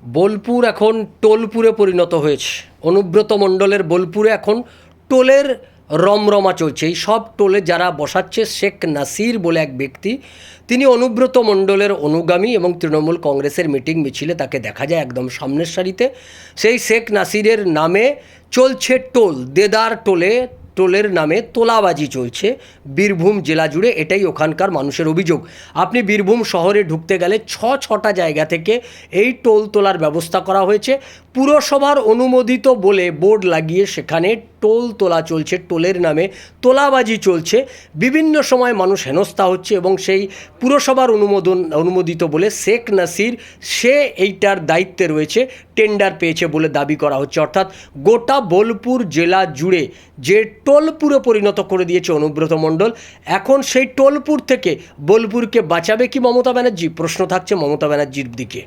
বোলপুর এখন টোলপুরে পরিণত হয়েছে। অনুব্রত মণ্ডলের বোলপুরে এখন টোলের রমরমা চলছে। এই সব টোলে যারা বসাচ্ছে, শেখ নাসির বলে এক ব্যক্তি, তিনি অনুব্রত মণ্ডলের অনুগামী এবং তৃণমূল কংগ্রেসের মিটিং মিছিলে তাকে দেখা যায় একদম সামনের সারিতে। সেই শেখ নাসিরের নামে চলছে টোল, দেদার টোলে টোলের নামে তোলাবাজি চলছে বীরভূম জেলা জুড়ে। এটাই ওখানকার মানুষের অভিযোগ। আপনি বীরভূম শহরে ঢুকতে গেলে ছটা জায়গা থেকে এই টোল তোলার ব্যবস্থা করা হয়েছে। পুরসভার অনুমোদিত বলে বোর্ড লাগিয়ে সেখানে টোল তোলা চলছে, টোলের নামে তোলাবাজি চলছে। বিভিন্ন সময় মানুষ হেনস্থা হচ্ছে এবং সেই পুরসভার অনুমোদিত বলে শেখ নাসির সে এইটার দায়িত্বে রয়েছে, টেন্ডার পেয়েছে বলে দাবি করা হচ্ছে। অর্থাৎ গোটা বোলপুর জেলা জুড়ে যে টোলপুরে পরিণত করে দিয়েছে অনুব্রত মণ্ডল, এখন সেই টোলপুর থেকে বোলপুরকে বাঁচাবে কি মমতা ব্যানার্জি? প্রশ্ন থাকছে মমতা ব্যানার্জির দিকে।